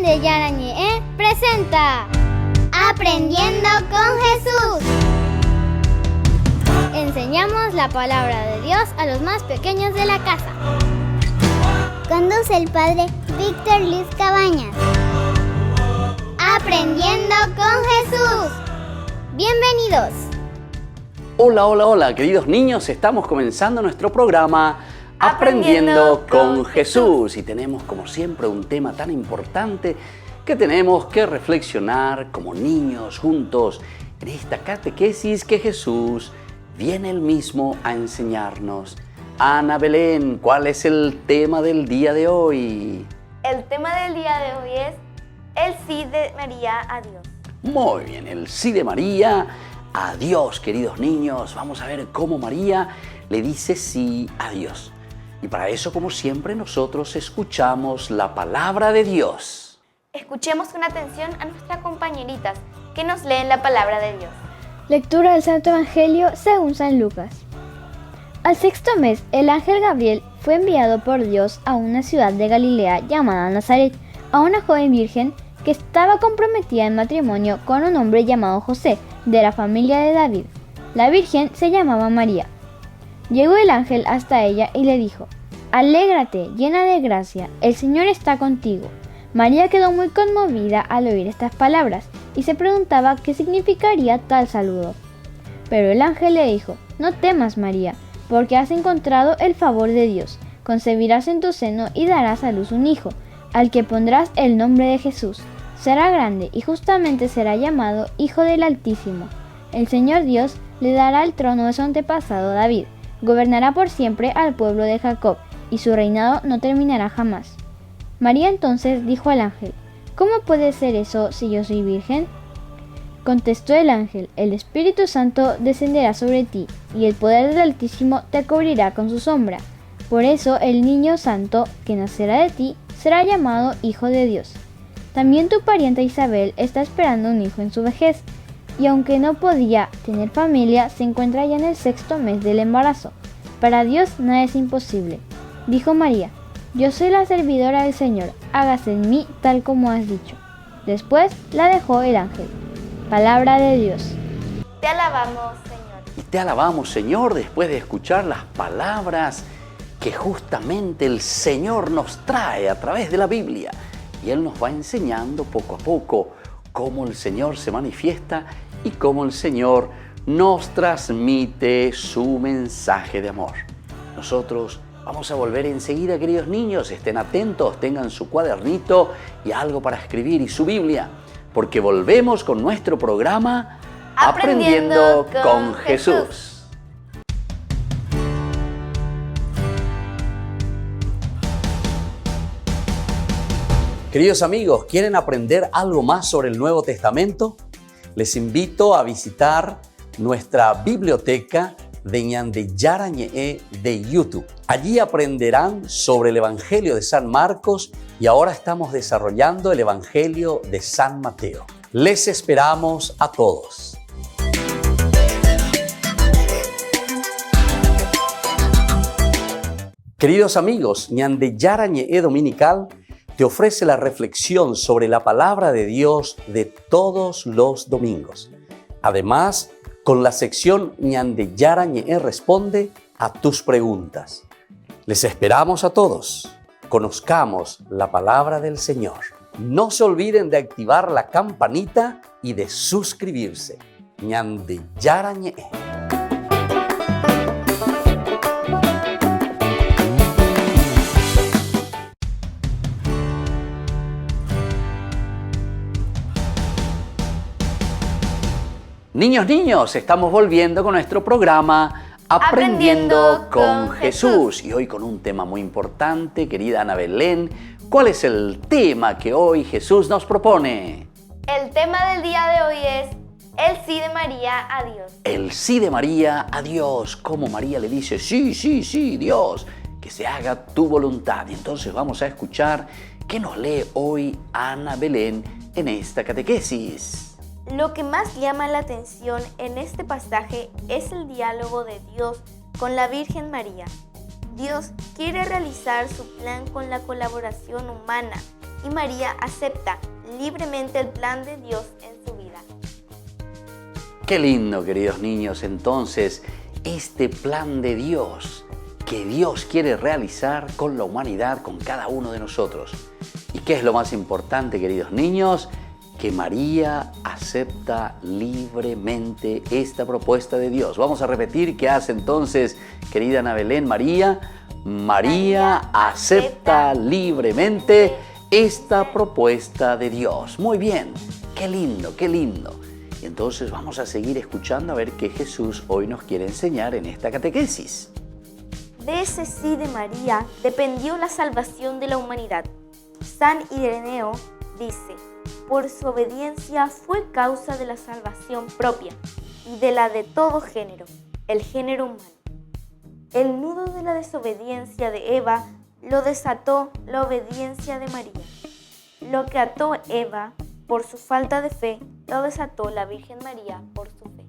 de Yarañé presenta Aprendiendo con Jesús. Enseñamos la palabra de Dios a los más pequeños de la casa. Conduce el padre Víctor Luis Cabañas. Aprendiendo con Jesús. Bienvenidos. Hola, queridos niños, estamos comenzando nuestro programa Aprendiendo con Jesús. Y tenemos, como siempre, un tema tan importante que tenemos que reflexionar como niños juntos en esta catequesis que Jesús viene él mismo a enseñarnos. Ana Belén, ¿cuál es el tema del día de hoy? El tema del día de hoy es el sí de María a Dios. Muy bien, el sí de María a Dios, queridos niños. Vamos a ver cómo María le dice sí a Dios. Y para eso, como siempre, nosotros escuchamos la palabra de Dios. Escuchemos con atención a nuestras compañeritas que nos leen la palabra de Dios. Lectura del Santo Evangelio según San Lucas. Al sexto mes, el ángel Gabriel fue enviado por Dios a una ciudad de Galilea llamada Nazaret, a una joven virgen que estaba comprometida en matrimonio con un hombre llamado José, de la familia de David. La virgen se llamaba María. Llegó el ángel hasta ella y le dijo: «Alégrate, llena de gracia, el Señor está contigo». María quedó muy conmovida al oír estas palabras y se preguntaba qué significaría tal saludo. Pero el ángel le dijo: «No temas, María, porque has encontrado el favor de Dios. Concebirás en tu seno y darás a luz un hijo, al que pondrás el nombre de Jesús. Será grande y justamente será llamado Hijo del Altísimo. El Señor Dios le dará el trono de su antepasado David. Gobernará por siempre al pueblo de Jacob, y su reinado no terminará jamás». María entonces dijo al ángel: «¿Cómo puede ser eso si yo soy virgen?». Contestó el ángel: «El Espíritu Santo descenderá sobre ti, y el poder del Altísimo te cubrirá con su sombra. Por eso el niño santo que nacerá de ti será llamado Hijo de Dios. También tu parienta Isabel está esperando un hijo en su vejez, y aunque no podía tener familia, se encuentra ya en el sexto mes del embarazo. Para Dios nada es imposible». Dijo María: «Yo soy la servidora del Señor, hágase en mí tal como has dicho». Después la dejó el ángel. Palabra de Dios. Te alabamos, Señor. Y te alabamos, Señor, después de escuchar las palabras que justamente el Señor nos trae a través de la Biblia. Y Él nos va enseñando poco a poco cómo el Señor se manifiesta y cómo el Señor nos transmite su mensaje de amor. Nosotros vamos a volver enseguida, queridos niños. Estén atentos, tengan su cuadernito y algo para escribir y su Biblia, porque volvemos con nuestro programa Aprendiendo con Jesús. Queridos amigos, ¿quieren aprender algo más sobre el Nuevo Testamento? Les invito a visitar nuestra biblioteca de Ñande Yarañé de YouTube. Allí aprenderán sobre el Evangelio de San Marcos y ahora estamos desarrollando el Evangelio de San Mateo. Les esperamos a todos. Queridos amigos, Ñande Yarañé Dominical te ofrece la reflexión sobre la palabra de Dios de todos los domingos. Además, con la sección Ñande Yarañé responde a tus preguntas. Les esperamos a todos. Conozcamos la palabra del Señor. No se olviden de activar la campanita y de suscribirse. Ñande Yarañé. Niños, estamos volviendo con nuestro programa Aprendiendo con Jesús. Y hoy con un tema muy importante, querida Ana Belén. ¿Cuál es el tema que hoy Jesús nos propone? El tema del día de hoy es el sí de María a Dios. El sí de María a Dios. Como María le dice: sí, Dios, que se haga tu voluntad. Y entonces vamos a escuchar qué nos lee hoy Ana Belén en esta catequesis. Lo que más llama la atención en este pasaje es el diálogo de Dios con la Virgen María. Dios quiere realizar su plan con la colaboración humana y María acepta libremente el plan de Dios en su vida. Qué lindo, queridos niños, entonces, este plan de Dios que Dios quiere realizar con la humanidad, con cada uno de nosotros. ¿Y qué es lo más importante, queridos niños? Que María acepta libremente esta propuesta de Dios. Vamos a repetir qué hace entonces, querida Ana Belén. María acepta libremente esta propuesta de Dios. Muy bien, qué lindo, qué lindo. Y entonces vamos a seguir escuchando a ver qué Jesús hoy nos quiere enseñar en esta catequesis. De ese sí de María dependió la salvación de la humanidad. San Ireneo dice: por su obediencia fue causa de la salvación propia y de la de todo género, el género humano. El nudo de la desobediencia de Eva lo desató la obediencia de María. Lo que ató Eva por su falta de fe, lo desató la Virgen María por su fe.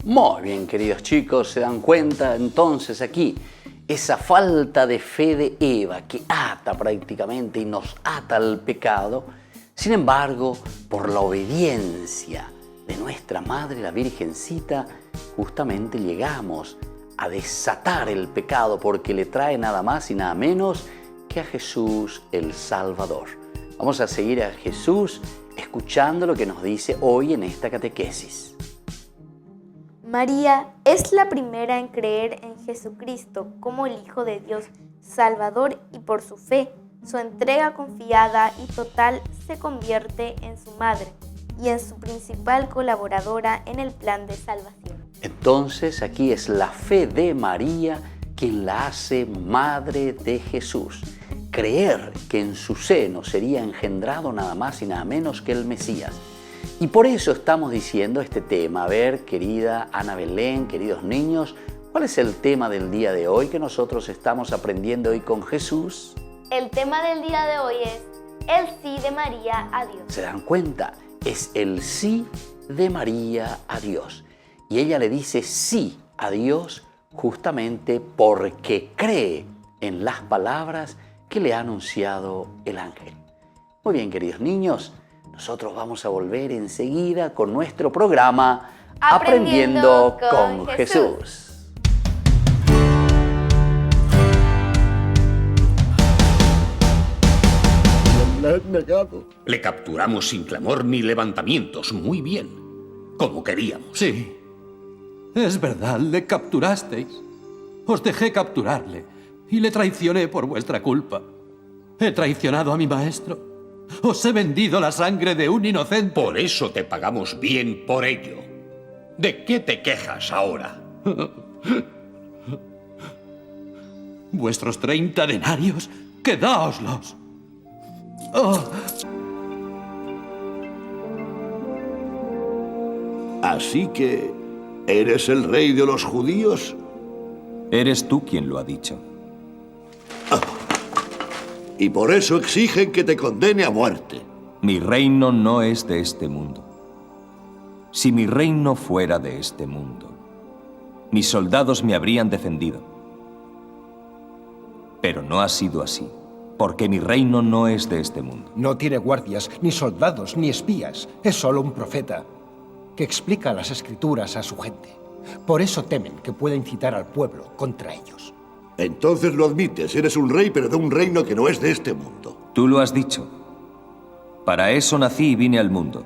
Muy bien, queridos chicos, ¿se dan cuenta entonces aquí? Esa falta de fe de Eva que ata prácticamente y nos ata al pecado. Sin embargo, por la obediencia de nuestra Madre, la Virgencita, justamente llegamos a desatar el pecado porque le trae nada más y nada menos que a Jesús el Salvador. Vamos a seguir a Jesús escuchando lo que nos dice hoy en esta catequesis. María es la primera en creer en Jesucristo como el Hijo de Dios Salvador y por su fe, su entrega confiada y total se convierte en su madre y en su principal colaboradora en el plan de salvación. Entonces aquí es la fe de María quien la hace madre de Jesús. Creer que en su seno sería engendrado nada más y nada menos que el Mesías. Y por eso estamos diciendo este tema. A ver, querida Ana Belén, queridos niños, ¿cuál es el tema del día de hoy que nosotros estamos aprendiendo hoy con Jesús? El tema del día de hoy es el sí de María a Dios. ¿Se dan cuenta? Es el sí de María a Dios. Y ella le dice sí a Dios justamente porque cree en las palabras que le ha anunciado el ángel. Muy bien, queridos niños, nosotros vamos a volver enseguida con nuestro programa Aprendiendo con Jesús. Le capturamos sin clamor ni levantamientos. Muy bien. Como queríamos. Sí. Es verdad, le capturasteis. Os dejé capturarle y le traicioné por vuestra culpa. He traicionado a mi maestro. Os he vendido la sangre de un inocente. Por eso te pagamos bien por ello. ¿De qué te quejas ahora? Vuestros 30 denarios, quedáoslos. Oh. Así que, ¿eres el rey de los judíos? Eres tú quien lo ha dicho. Y por eso exigen que te condene a muerte. Mi reino no es de este mundo. Si mi reino fuera de este mundo, mis soldados me habrían defendido. Pero no ha sido así, porque mi reino no es de este mundo. No tiene guardias, ni soldados, ni espías. Es solo un profeta que explica las escrituras a su gente. Por eso temen que pueda incitar al pueblo contra ellos. Entonces lo admites, eres un rey, pero de un reino que no es de este mundo. Tú lo has dicho. Para eso nací y vine al mundo.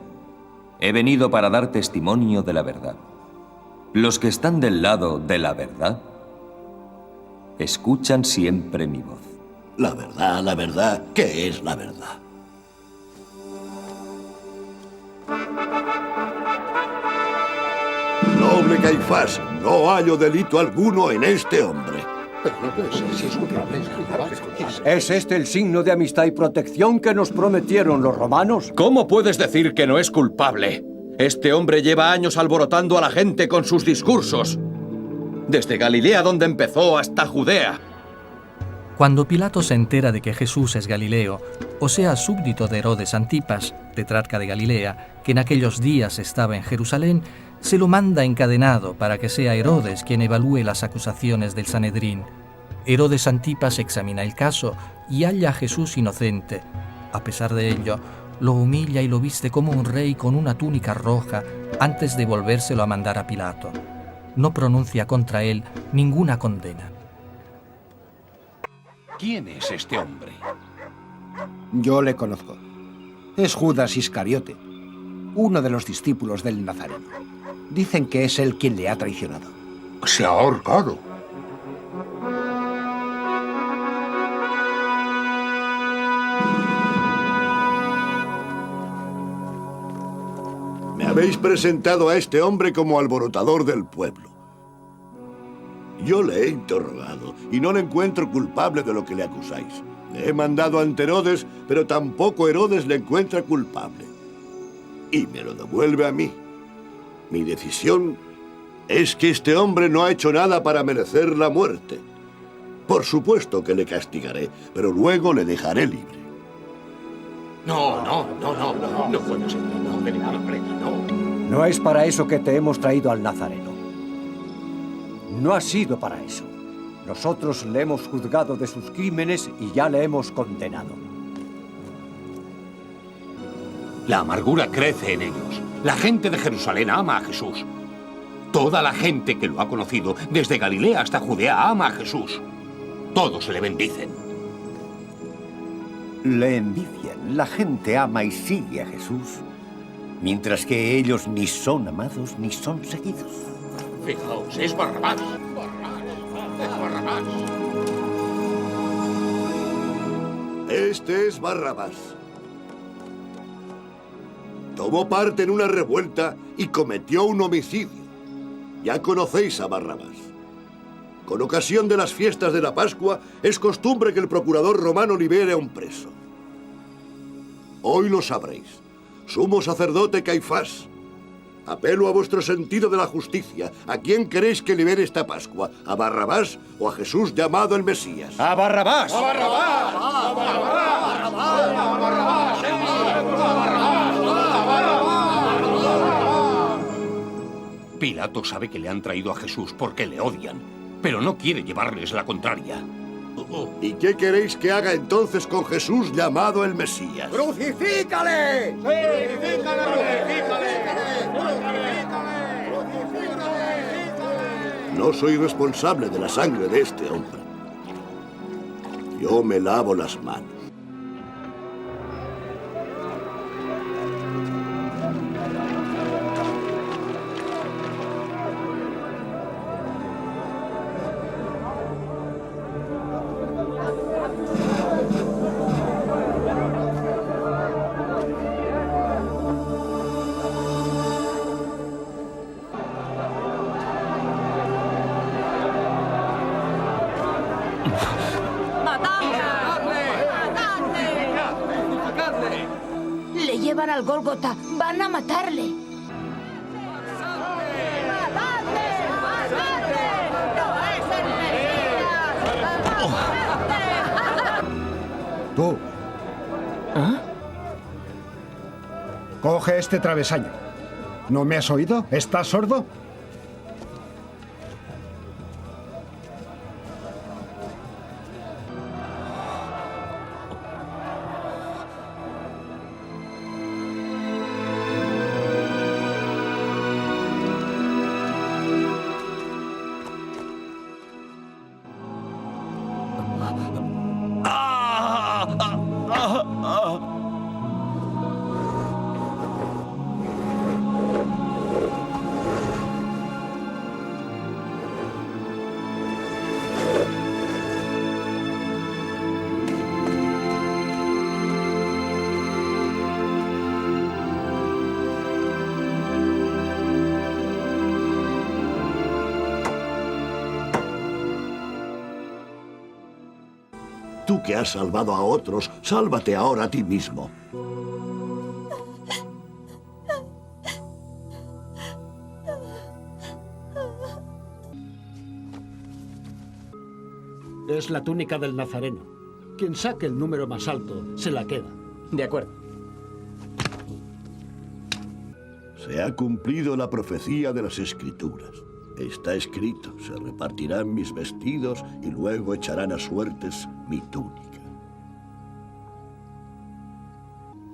He venido para dar testimonio de la verdad. Los que están del lado de la verdad escuchan siempre mi voz. La verdad, ¿qué es la verdad? Noble Caifás, no hallo delito alguno en este hombre. ¿Es este el signo de amistad y protección que nos prometieron los romanos? ¿Cómo puedes decir que no es culpable? Este hombre lleva años alborotando a la gente con sus discursos. Desde Galilea, donde empezó, hasta Judea. Cuando Pilato se entera de que Jesús es Galileo, o sea, súbdito de Herodes Antipas, tetrarca de Galilea, que en aquellos días estaba en Jerusalén, se lo manda encadenado para que sea Herodes quien evalúe las acusaciones del Sanedrín. Herodes Antipas examina el caso y halla a Jesús inocente, A pesar de ello, lo humilla y lo viste como un rey con una túnica roja antes de volvérselo a mandar a Pilato. No pronuncia contra él ninguna condena. ¿Quién es este hombre? Yo le conozco. Es Judas Iscariote, uno de los discípulos del Nazareno. Dicen que es él quien le ha traicionado. Se ha ahorcado. Me habéis presentado a este hombre como alborotador del pueblo. Yo le he interrogado y no le encuentro culpable de lo que le acusáis. Le he mandado ante Herodes, pero tampoco Herodes le encuentra culpable. Y me lo devuelve a mí. Mi decisión es que este hombre no ha hecho nada para merecer la muerte. Por supuesto que le castigaré, pero luego le dejaré libre. No puedo ser. No. No es para eso que te hemos traído al Nazareno. No ha sido para eso. Nosotros le hemos juzgado de sus crímenes y ya le hemos condenado. La amargura crece en ellos. La gente de Jerusalén ama a Jesús. Toda la gente que lo ha conocido, desde Galilea hasta Judea, ama a Jesús. Todos le bendicen. Le envidian. La gente ama y sigue a Jesús, mientras que ellos ni son amados ni son seguidos. Fijaos, es Barrabás. Es Barrabás. Este es Barrabás. Tomó parte en una revuelta y cometió un homicidio. Ya conocéis a Barrabás. Con ocasión de las fiestas de la Pascua, es costumbre que el procurador romano libere a un preso. Hoy lo sabréis. Sumo sacerdote Caifás. Apelo a vuestro sentido de la justicia. ¿A quién queréis que libere esta Pascua? ¿A Barrabás o a Jesús llamado el Mesías? ¡A Barrabás! ¡A Barrabás! ¡A Barrabás! Pilato sabe que le han traído a Jesús porque le odian, pero no quiere llevarles la contraria. ¿Y qué queréis que haga entonces con Jesús llamado el Mesías? ¡Crucifícale! No soy responsable de la sangre de este hombre. Yo me lavo las manos. Le llevan al Gólgota. Van a matarle. Tú. ¿Ah? Coge este travesaño. ¿No me has oído? ¿Estás sordo? Tú que has salvado a otros, sálvate ahora a ti mismo. Es la túnica del Nazareno. Quien saque el número más alto se la queda. De acuerdo. Se ha cumplido la profecía de las Escrituras. Está escrito, se repartirán mis vestidos y luego echarán a suertes mi túnica.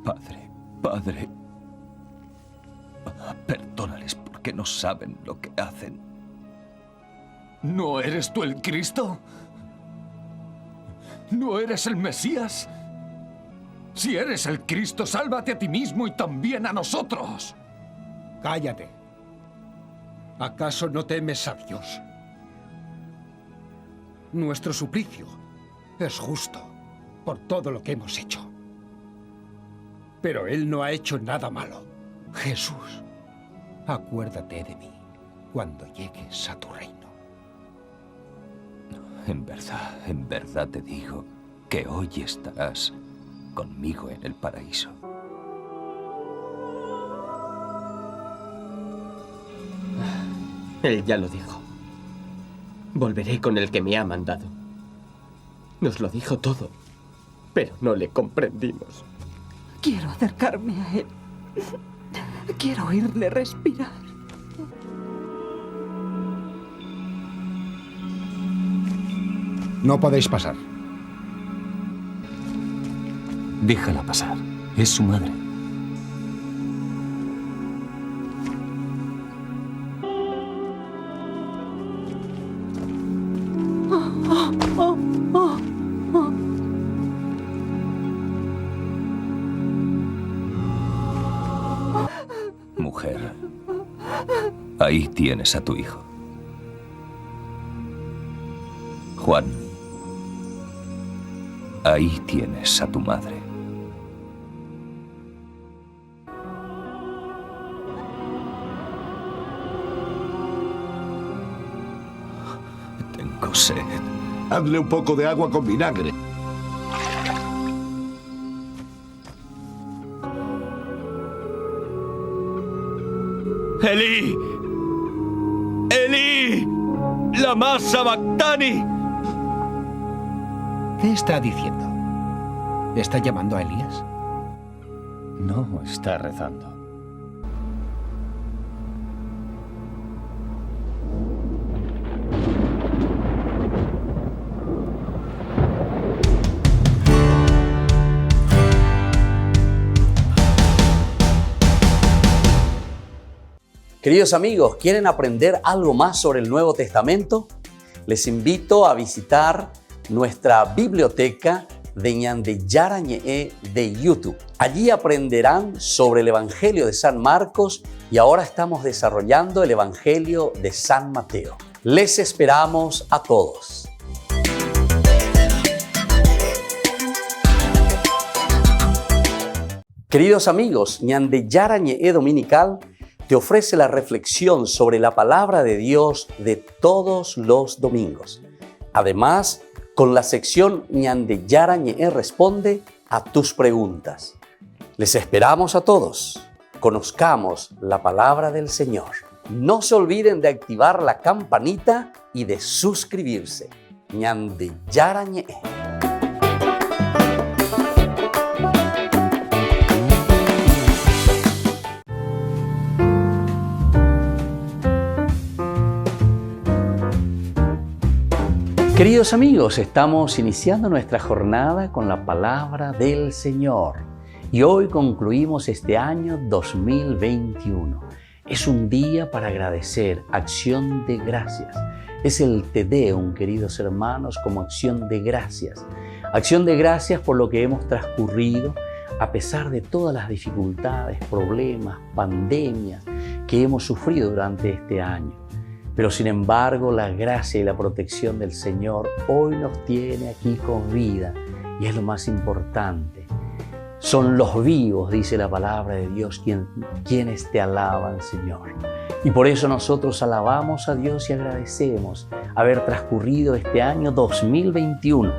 Padre, perdónales porque no saben lo que hacen. ¿No eres tú el Cristo? ¿No eres el Mesías? Si eres el Cristo, sálvate a ti mismo y también a nosotros. Cállate. ¿Acaso no temes a Dios? Nuestro suplicio es justo por todo lo que hemos hecho. Pero Él no ha hecho nada malo. Jesús, acuérdate de mí cuando llegues a tu reino. En verdad te digo que hoy estarás conmigo en el paraíso. Él ya lo dijo. Volveré con el que me ha mandado. Nos lo dijo todo, pero no le comprendimos. Quiero acercarme a él. Quiero oírle respirar. No podéis pasar. Déjala pasar. Es su madre. Mujer, ahí tienes a tu hijo. Juan, ahí tienes a tu madre. Tengo sed. Hazle un poco de agua con vinagre. ¡Elí! ¡Elí! ¡Lama sabactani! ¿Qué está diciendo? ¿Está llamando a Elías? No, está rezando. Queridos amigos, ¿quieren aprender algo más sobre el Nuevo Testamento? Les invito a visitar nuestra biblioteca de Ñande Yarañe de YouTube. Allí aprenderán sobre el Evangelio de San Marcos y ahora estamos desarrollando el Evangelio de San Mateo. Les esperamos a todos. Queridos amigos, Ñande Yarañe Dominical te ofrece la reflexión sobre la palabra de Dios de todos los domingos. Además, con la sección Ñande Yarañe responde a tus preguntas. Les esperamos a todos. Conozcamos la palabra del Señor. No se olviden de activar la campanita y de suscribirse. Ñande Yarañe. Queridos amigos, estamos iniciando nuestra jornada con la palabra del Señor y hoy concluimos este año 2021. Es un día para agradecer, acción de gracias. Es el Te Deum, queridos hermanos, como acción de gracias. Acción de gracias por lo que hemos transcurrido a pesar de todas las dificultades, problemas, pandemias que hemos sufrido durante este año. Pero sin embargo, la gracia y la protección del Señor hoy nos tiene aquí con vida y es lo más importante. Son los vivos, dice la palabra de Dios, quienes te alaban, Señor. Y por eso nosotros alabamos a Dios y agradecemos haber transcurrido este año 2021.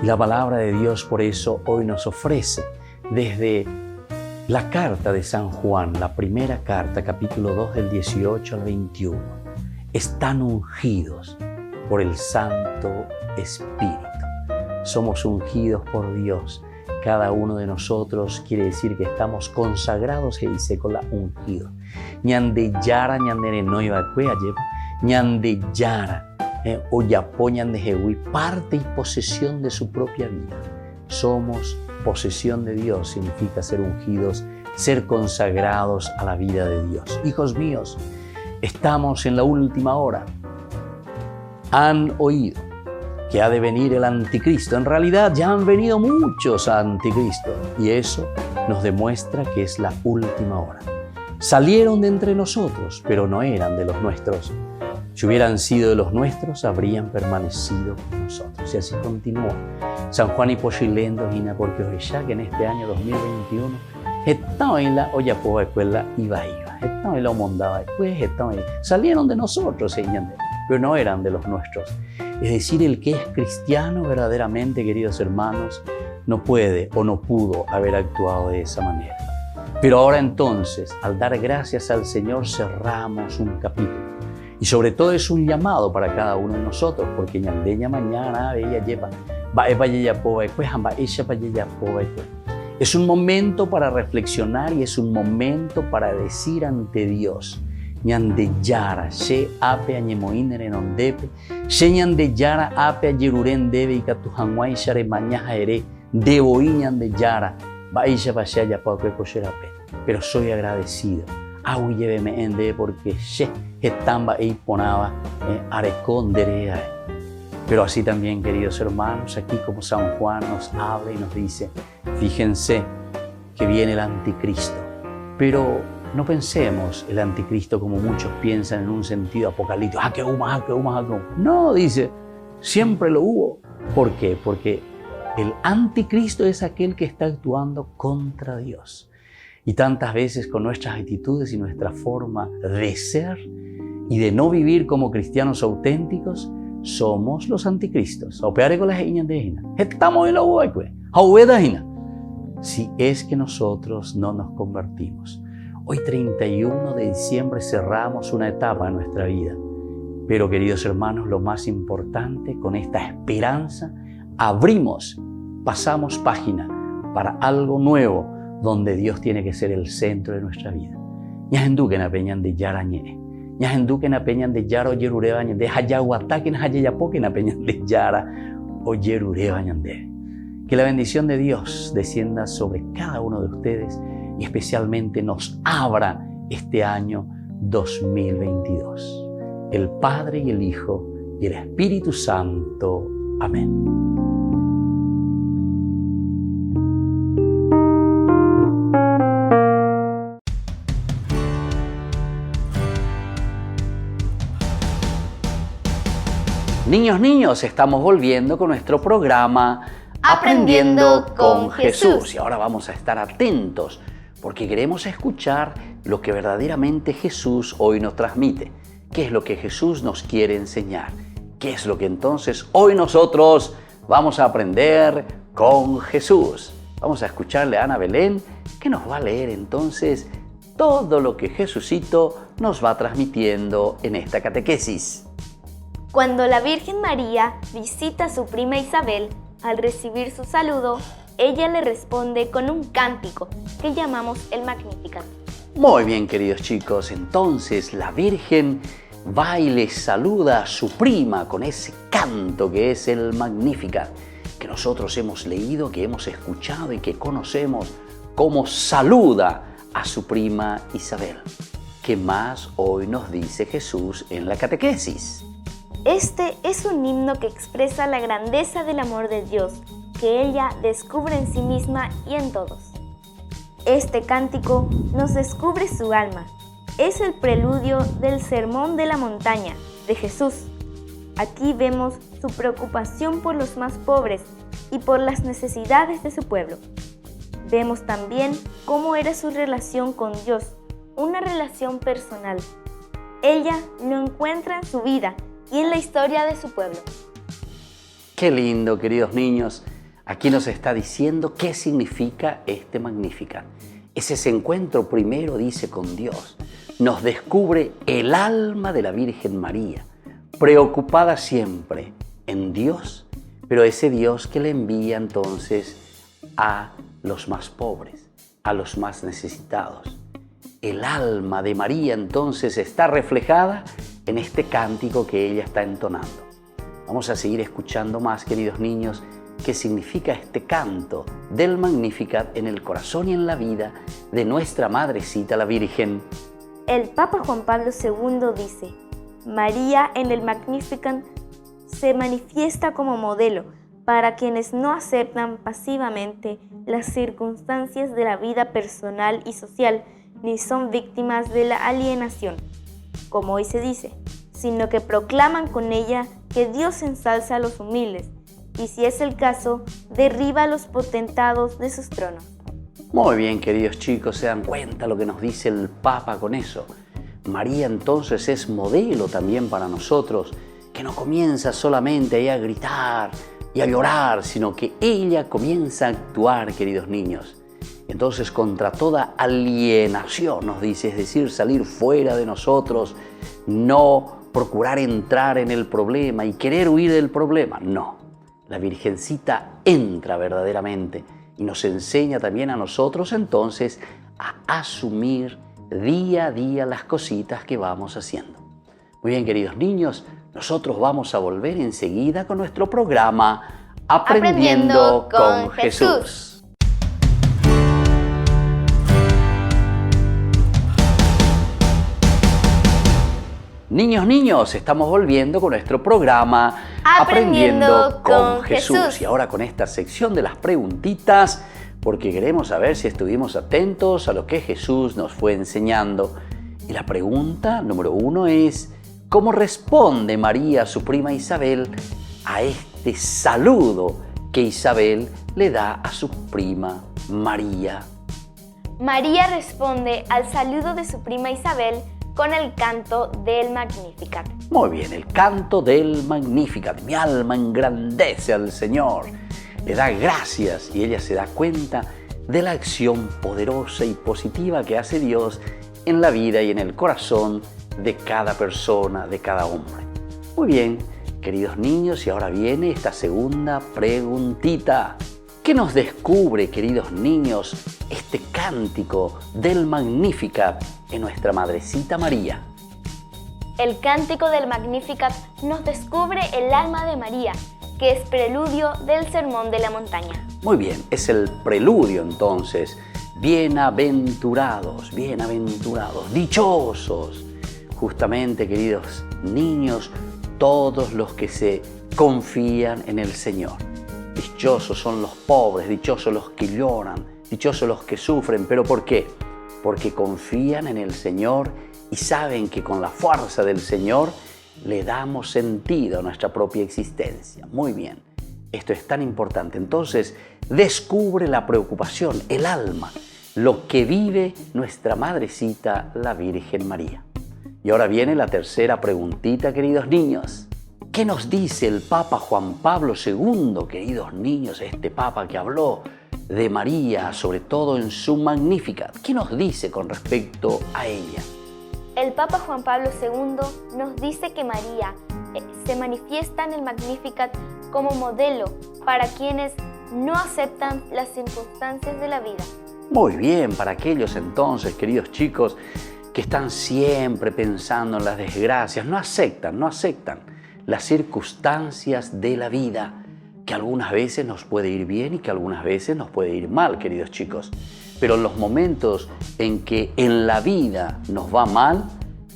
Y la palabra de Dios por eso hoy nos ofrece desde la carta de San Juan, la primera carta, capítulo 2, del 18 al 21. Están ungidos por el Santo Espíritu. Somos ungidos por Dios. Cada uno de nosotros quiere decir que estamos consagrados, se dice, con la ungidos. Ñande yara, ñande no iba a cuea, ñande yara, oyapo, ñande jehui, parte y posesión de su propia vida. Somos posesión de Dios significa ser ungidos, ser consagrados a la vida de Dios. Hijos míos, estamos en la última hora. Han oído que ha de venir el anticristo. En realidad ya han venido muchos anticristos y eso nos demuestra que es la última hora. Salieron de entre nosotros, pero no eran de los nuestros. Si hubieran sido de los nuestros, habrían permanecido con nosotros. Y así continúa San Juan Hipochilendo, porque os ya que en este año 2021 están en la olla por escuela iba, están en la mondaba, pues salieron de nosotros, pero no eran de los nuestros. Es decir, el que es cristiano verdaderamente, queridos hermanos, no puede o no pudo haber actuado de esa manera. Pero ahora entonces, al dar gracias al Señor, cerramos un capítulo. Y sobre todo es un llamado para cada uno de nosotros, porque ñandeña mañana ella lleva, es un momento para reflexionar y es un momento para decir ante Dios, ñandeyara, she ape añemoinere nondepe, she ñandeyara ape ayeruren debe y catujanguay share mañaja ere, debo y ñandeyara, baisha pasaya pauque cocherape. Pero soy agradecido. Agui lléveme ende porque she estamba e ponaba areconderea. Pero así también, queridos hermanos, aquí como San Juan nos habla y nos dice, fíjense que viene el anticristo. Pero no pensemos el anticristo como muchos piensan en un sentido apocalíptico. No, dice, siempre lo hubo. ¿Por qué? Porque el anticristo es aquel que está actuando contra Dios. Y tantas veces con nuestras actitudes y nuestra forma de ser y de no vivir como cristianos auténticos, somos los anticristos. Estamos en la hueque. Si es que nosotros no nos convertimos. Hoy 31 de diciembre cerramos una etapa en nuestra vida. Pero queridos hermanos, lo más importante, con esta esperanza, pasamos página para algo nuevo, donde Dios tiene que ser el centro de nuestra vida. Ñajenduken apeñan de yarañe, ñajenduken apeñan de yara o yerurebañe, de hayahuataken hayayapoken apeñan de yara o yerurebañande. Que la bendición de Dios descienda sobre cada uno de ustedes y especialmente nos abra este año 2022. El Padre y el Hijo y el Espíritu Santo. Amén. Niños, estamos volviendo con nuestro programa Aprendiendo con Jesús. Y ahora vamos a estar atentos porque queremos escuchar lo que verdaderamente Jesús hoy nos transmite. ¿Qué es lo que Jesús nos quiere enseñar? ¿Qué es lo que entonces hoy nosotros vamos a aprender con Jesús? Vamos a escucharle a Ana Belén, que nos va a leer entonces todo lo que Jesucito nos va transmitiendo en esta catequesis. Cuando la Virgen María visita a su prima Isabel, al recibir su saludo, ella le responde con un cántico que llamamos el Magnificat. Muy bien, queridos chicos, entonces la Virgen va y le saluda a su prima con ese canto que es el Magnificat, que nosotros hemos leído, que hemos escuchado y que conocemos cómo saluda a su prima Isabel. ¿Qué más hoy nos dice Jesús en la catequesis? Este es un himno que expresa la grandeza del amor de Dios, que ella descubre en sí misma y en todos. Este cántico nos descubre su alma. Es el preludio del Sermón de la Montaña de Jesús. Aquí vemos su preocupación por los más pobres y por las necesidades de su pueblo. Vemos también cómo era su relación con Dios, una relación personal. Ella lo encuentra en su vida y en la historia de su pueblo. Qué lindo, queridos niños. Aquí nos está diciendo qué significa este Magnificat. Es ese encuentro primero, dice, con Dios. Nos descubre el alma de la Virgen María, preocupada siempre en Dios, pero ese Dios que le envía entonces a los más pobres, a los más necesitados. El alma de María entonces está reflejada en este cántico que ella está entonando. Vamos a seguir escuchando más, queridos niños, qué significa este canto del Magnificat en el corazón y en la vida de nuestra Madrecita la Virgen. El Papa Juan Pablo II dice: María en el Magnificat se manifiesta como modelo para quienes no aceptan pasivamente las circunstancias de la vida personal y social, ni son víctimas de la alienación, como hoy se dice, sino que proclaman con ella que Dios ensalza a los humildes y, si es el caso, derriba a los potentados de sus tronos. Muy bien, queridos chicos, se dan cuenta lo que nos dice el Papa con eso. María entonces es modelo también para nosotros, que no comienza solamente ahí a gritar y a llorar, sino que ella comienza a actuar, queridos niños. Entonces, contra toda alienación, nos dice, es decir, salir fuera de nosotros, no procurar entrar en el problema y querer huir del problema, no. La Virgencita entra verdaderamente y nos enseña también a nosotros entonces a asumir día a día las cositas que vamos haciendo. Muy bien, queridos niños, nosotros vamos a volver enseguida con nuestro programa Aprendiendo con Jesús. Niños, estamos volviendo con nuestro programa Aprendiendo con Jesús. Y ahora con esta sección de las preguntitas, porque queremos saber si estuvimos atentos a lo que Jesús nos fue enseñando. Y la pregunta número 1 es: ¿cómo responde María, su prima Isabel, a este saludo que Isabel le da a su prima María? María responde al saludo de su prima Isabel con el canto del Magnificat. Muy bien, el canto del Magnificat. Mi alma engrandece al Señor, le da gracias y ella se da cuenta de la acción poderosa y positiva que hace Dios en la vida y en el corazón de cada persona, de cada hombre. Muy bien, queridos niños, y ahora viene esta segunda preguntita. ¿Qué nos descubre, queridos niños, este cántico del Magnificat en nuestra Madrecita María? El cántico del Magnificat nos descubre el alma de María, que es preludio del Sermón de la Montaña. Muy bien, es el preludio entonces. Bienaventurados, bienaventurados, dichosos. Justamente, queridos niños, todos los que se confían en el Señor. Dichosos son los pobres, dichosos los que lloran, dichosos los que sufren. ¿Pero por qué? Porque confían en el Señor y saben que con la fuerza del Señor le damos sentido a nuestra propia existencia. Muy bien, esto es tan importante. Entonces, descubre la preocupación, el alma, lo que vive nuestra Madrecita, la Virgen María. Y ahora viene la tercera preguntita, queridos niños. ¿Qué nos dice el Papa Juan Pablo II, queridos niños, este Papa que habló de María, sobre todo en su Magnificat? ¿Qué nos dice con respecto a ella? El Papa Juan Pablo II nos dice que María se manifiesta en el Magnificat como modelo para quienes no aceptan las circunstancias de la vida. Muy bien, para aquellos entonces, queridos chicos, que están siempre pensando en las desgracias, no aceptan las circunstancias de la vida, que algunas veces nos puede ir bien y que algunas veces nos puede ir mal, queridos chicos. Pero en los momentos en que en la vida nos va mal,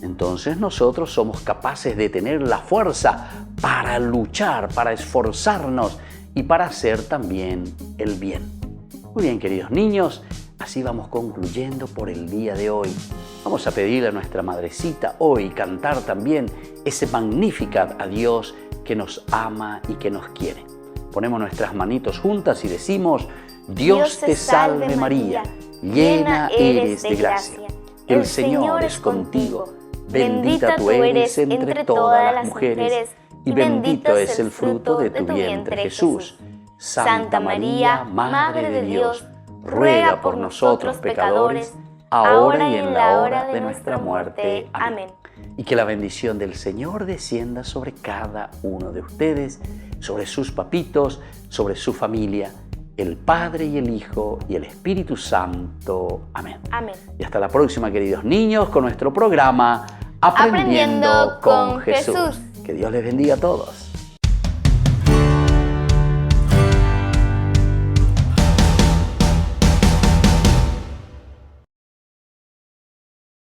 entonces nosotros somos capaces de tener la fuerza para luchar, para esforzarnos y para hacer también el bien. Muy bien, queridos niños, así vamos concluyendo por el día de hoy. Vamos a pedirle a nuestra Madrecita hoy cantar también ese Magnificat a Dios que nos ama y que nos quiere. Ponemos nuestras manitos juntas y decimos: Dios te salve María, llena eres de gracia. El Señor es contigo. Bendita tú eres entre todas las mujeres y bendito es el fruto de tu vientre, Jesús. Santa María, Madre de Dios, ruega por nosotros pecadores, ahora y en la hora de nuestra muerte. Amén. Y que la bendición del Señor descienda sobre cada uno de ustedes, sobre sus papitos, sobre su familia, el Padre y el Hijo y el Espíritu Santo. Amén. Amén. Y hasta la próxima, queridos niños, con nuestro programa Aprendiendo con Jesús. Que Dios les bendiga a todos.